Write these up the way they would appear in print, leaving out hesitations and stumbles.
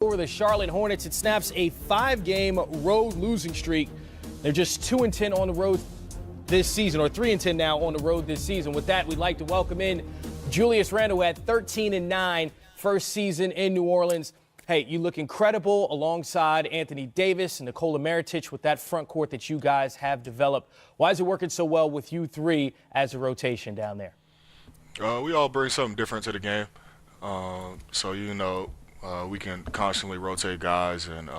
For the Charlotte Hornets, it snaps a 5-game road losing streak. They're just 2-10 on the road this season, or 3-10 now on the road this season. With that, we'd like to welcome in Julius Randle at 13-9, first season in New Orleans. Hey, you look incredible alongside Anthony Davis and Nikola Mirotic with that front court that you guys have developed. Why is it working so well with you three as a rotation down there? We all bring something different to the game. We can constantly rotate guys and,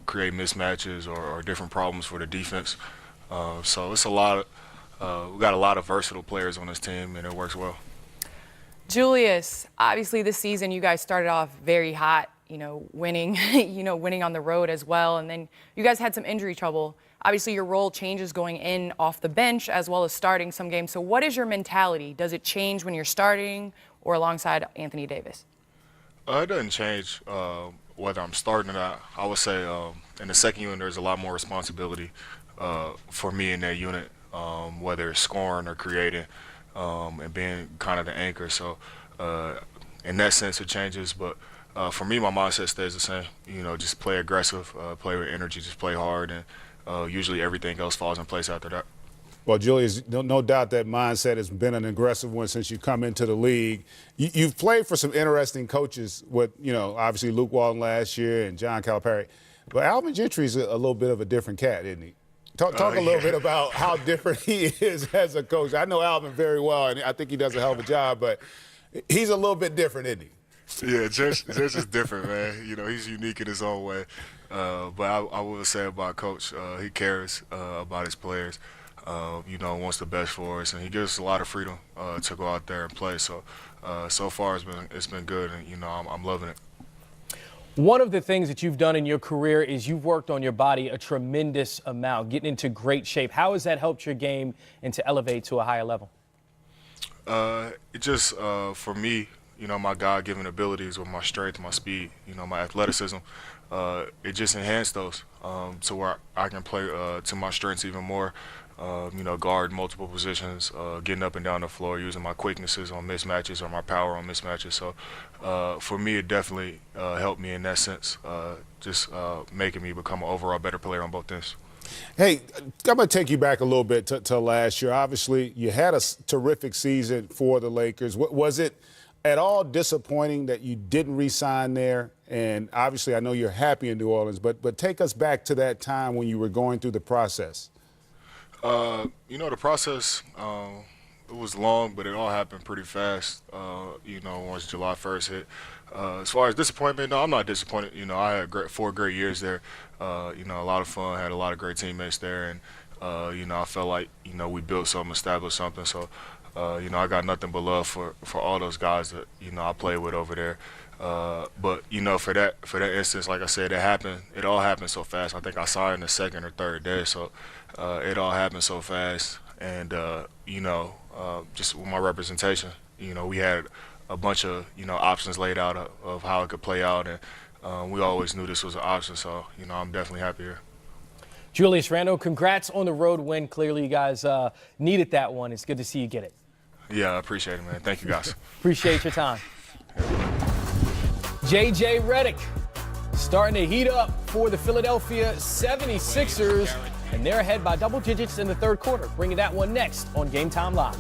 create mismatches or different problems for the defense. So it's a lot of, we got a lot of versatile players on this team, and it works well. Julius, obviously this season you guys started off very hot, winning, winning on the road as well. And then you guys had some injury trouble. Obviously your role changes going in off the bench as well as starting some games. So what is your mentality? Does it change when you're starting or alongside Anthony Davis? It doesn't change whether I'm starting or not. I would say in the second unit there's a lot more responsibility for me in that unit, whether it's scoring or creating and being kind of the anchor. So in that sense it changes, but for me my mindset stays the same. Just play aggressive, play with energy, just play hard, and usually everything else falls in place after that. Well, Julius, no doubt that mindset has been an aggressive one since you come into the league. You've played for some interesting coaches with, obviously Luke Walton last year and John Calipari. But Alvin Gentry's a little bit of a different cat, isn't he? Talk a little bit about how different he is as a coach. I know Alvin very well, and I think he does a hell of a job, but he's a little bit different, isn't he? Yeah, Judge is different, man. He's unique in his own way. But I will say about Coach, he cares about his players. Wants the best for us, and he gives us a lot of freedom to go out there and play. So, so far it's been good, and I'm loving it. One of the things that you've done in your career is you've worked on your body a tremendous amount, getting into great shape. How has that helped your game and to elevate to a higher level? It just for me, my God-given abilities with my strength, my speed, my athleticism, it just enhanced those to where I can play to my strengths even more. Guard multiple positions, getting up and down the floor, using my quicknesses on mismatches or my power on mismatches. So for me, it definitely helped me in that sense, just making me become an overall better player on both ends. Hey, I'm going to take you back a little bit to last year. Obviously, you had a terrific season for the Lakers. Was it at all disappointing that you didn't re-sign there? And obviously, I know you're happy in New Orleans, but take us back to that time when you were going through the process. The process, it was long, but it all happened pretty fast, once July 1st hit. As far as disappointment, no, I'm not disappointed. I had 4 great years there, a lot of fun, had a lot of great teammates there, and, I felt like, we built something, established something. So, I got nothing but love for all those guys that, I played with over there. But for that instance, like I said, it all happened so fast. I think I signed the second or third day, so it all happened so fast. And just with my representation, we had a bunch of options laid out of how it could play out, and we always knew this was an option. So I'm definitely happy here. Julius Randle, congrats on the road win. Clearly, you guys needed that one. It's good to see you get it. Yeah, I appreciate it, man. Thank you, guys. Appreciate your time. J.J. Redick starting to heat up for the Philadelphia 76ers, and they're ahead by double digits in the third quarter. Bringing that one next on GameTime Live.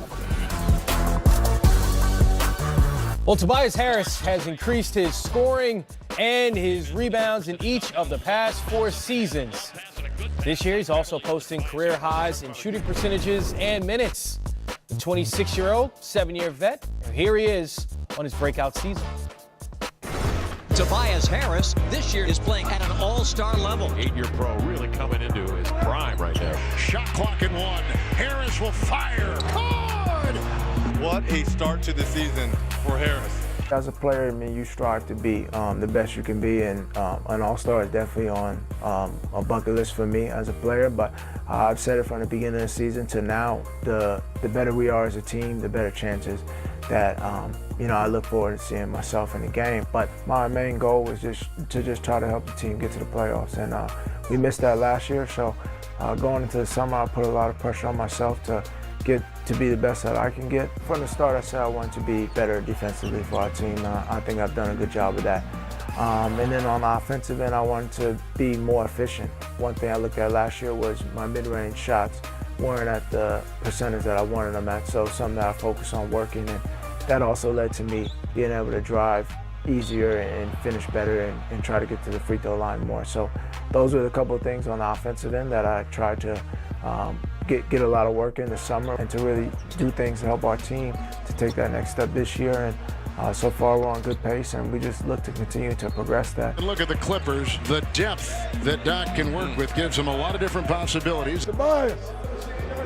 Well, Tobias Harris has increased his scoring and his rebounds in each of the past 4 seasons. This year, he's also posting career highs in shooting percentages and minutes. The 26-year-old, 7-year vet, here he is on his breakout season. Tobias Harris this year is playing at an all-star level. 8-year pro really coming into his prime right now. Shot clock in 1. Harris will fire. Good! What a start to the season for Harris. As a player, you strive to be the best you can be, and an all-star is definitely on a bucket list for me as a player. But I've said it from the beginning of the season to now, the better we are as a team, the better chances that I look forward to seeing myself in the game. But my main goal was just to try to help the team get to the playoffs, and we missed that last year. So going into the summer, I put a lot of pressure on myself to get to be the best that I can get. From the start, I said I wanted to be better defensively for our team. I think I've done a good job of that. And then on the offensive end, I wanted to be more efficient. One thing I looked at last year was my mid-range shots weren't at the percentage that I wanted them at, so something that I focused on working, and that also led to me being able to drive easier and finish better and try to get to the free throw line more. So those are the couple of things on the offensive end that I tried to get a lot of work in the summer and to really do things to help our team to take that next step this year. And so far we're on good pace, and we just look to continue to progress that. And look at the Clippers. The depth that Doc can work with gives them a lot of different possibilities. Tobias,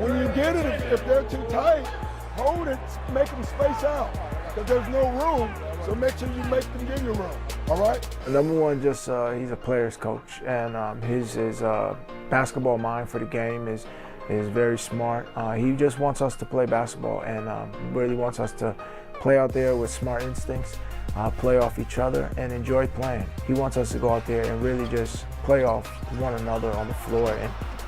when you get it, if they're too tight, hold it, make them space out, because there's no room. So make sure you make them give you room, all right? Number one, just he's a player's coach, and his basketball mind for the game is very smart. He just wants us to play basketball, and really wants us to play out there with smart instincts, play off each other, and enjoy playing. He wants us to go out there and really just play off one another on the floor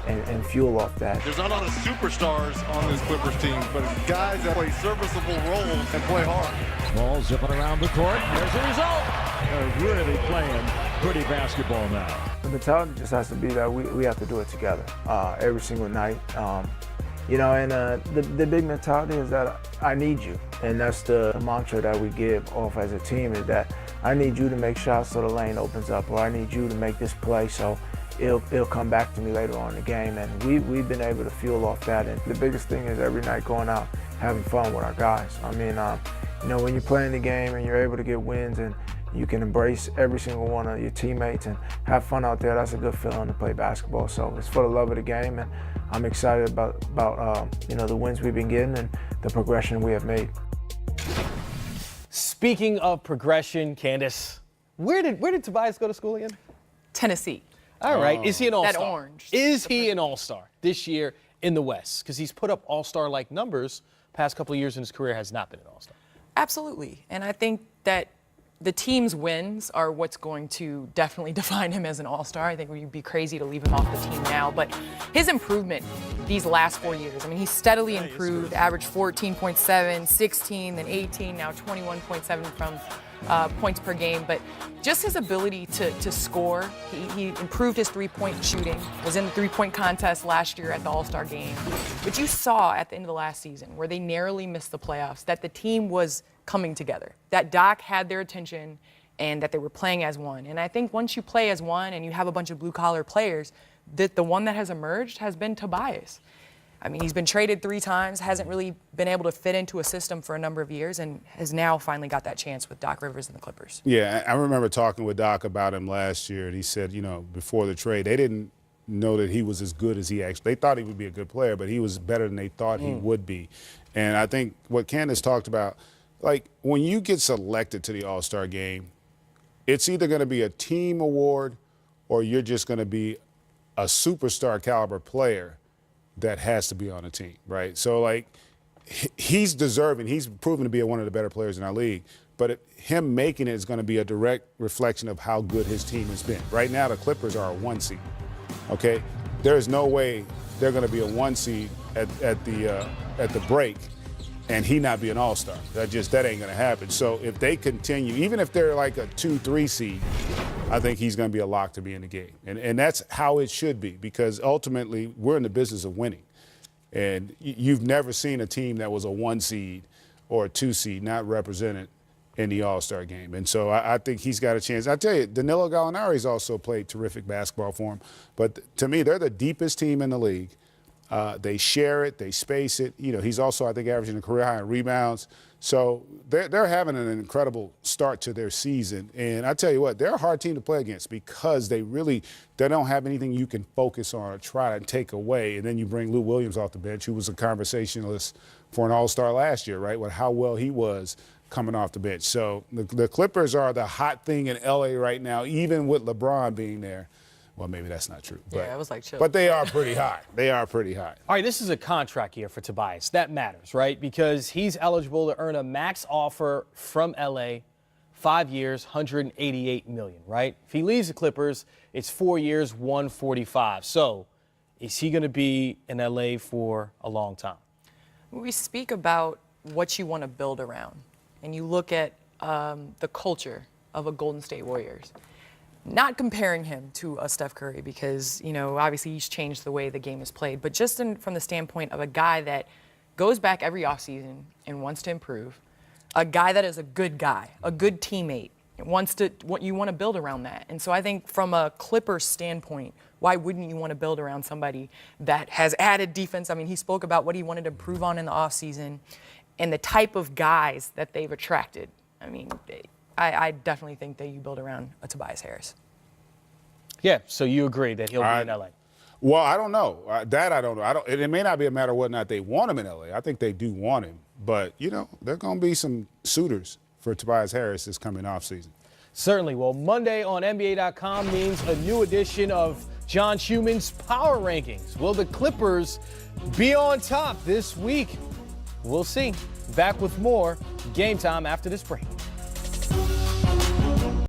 and fuel off that. There's not a lot of superstars on this Clippers team, but it's guys that play serviceable roles and play hard. Ball zipping around the court. There's the result. They're really playing pretty basketball now. The mentality just has to be that we have to do it together every single night. You know, and the big mentality is that I need you. And that's the mantra that we give off as a team, is that I need you to make shots so the lane opens up, or I need you to make this play so it'll come back to me later on in the game. And we've been able to fuel off that. And the biggest thing is every night going out, having fun with our guys. I mean, you know, when you're playing the game and you're able to get wins and you can embrace every single one of your teammates and have fun out there, that's a good feeling to play basketball. So it's for the love of the game, and I'm excited about you know, the wins we've been getting and the progression we have made. Speaking of progression, Candace, where did Tobias go to school again? Tennessee. All right. Is he an all-star? That orange. Is he an all-star this year in the West? Because he's put up all-star-like numbers past couple of years in his career, has not been an all-star. Absolutely. And I think that the team's wins are what's going to definitely define him as an all-star. I think we'd be crazy to leave him off the team now. But his improvement these last 4 years, I mean, he's steadily improved, averaged 14.7, 16, then 18, now 21.7 from points per game. But just his ability to score, he improved his three-point shooting, was in the three-point contest last year at the All-Star game. But you saw at the end of the last season, where they narrowly missed the playoffs, that the team was coming together, that Doc had their attention and that they were playing as one. And I think once you play as one and you have a bunch of blue-collar players, the one that has emerged has been Tobias. I mean, he's been traded 3 times, hasn't really been able to fit into a system for a number of years, and has now finally got that chance with Doc Rivers and the Clippers. Yeah, I remember talking with Doc about him last year, and he said, you know, before the trade, they didn't know that he was as good as he actually, they thought he would be a good player, but he was better than they thought he would be. And I think what Candace talked about, like, when you get selected to the All-Star game, it's either going to be a team award or you're just going to be a superstar caliber player that has to be on a team, right? So, like, he's deserving. He's proven to be one of the better players in our league. But him making it is going to be a direct reflection of how good his team has been. Right now, the Clippers are a 1 seed, okay? There's no way they're going to be a 1 seed at the break and he not be an all-star. That ain't going to happen. So if they continue, even if they're like a 2-3 seed, I think he's going to be a lock to be in the game. And that's how it should be, because ultimately we're in the business of winning. And you've never seen a team that was a 1 seed or a 2 seed not represented in the All-Star game. And so I think he's got a chance. I tell you, Danilo Gallinari's also played terrific basketball for him. But to me, they're the deepest team in the league. They share it, they space it. You know, he's also, I think, averaging a career high in rebounds. So they're having an incredible start to their season. And I tell you what, they're a hard team to play against, because they don't have anything you can focus on or try to take away. And then you bring Lou Williams off the bench, who was a conversationalist for an All-Star last year, right, with how well he was coming off the bench. So the Clippers are the hot thing in L.A. right now, even with LeBron being there. Well, maybe that's not true. But, yeah, it was like chill. But they are pretty hot. They are pretty hot. All right, this is a contract year for Tobias. That matters, right? Because he's eligible to earn a max offer from L.A., 5 years, $188 million, right? If he leaves the Clippers, it's 4 years, $145. So is he going to be in L.A. for a long time? We speak about what you want to build around, and you look at the culture of a Golden State Warriors. Not comparing him to a Steph Curry because, obviously he's changed the way the game is played, but just from the standpoint of a guy that goes back every offseason and wants to improve, a guy that is a good guy, a good teammate, you want to build around that. And so I think from a Clippers standpoint, why wouldn't you want to build around somebody that has added defense? I mean, he spoke about what he wanted to improve on in the offseason and the type of guys that they've attracted. I mean, I definitely think that you build around a Tobias Harris. Yeah, so you agree that he'll be in LA? Well, I don't know. That I don't know. It may not be a matter of whether or not they want him in LA. I think they do want him. But, there are going to be some suitors for Tobias Harris this coming offseason. Certainly. Well, Monday on NBA.com means a new edition of John Schuhmann's Power Rankings. Will the Clippers be on top this week? We'll see. Back with more Game Time after this break.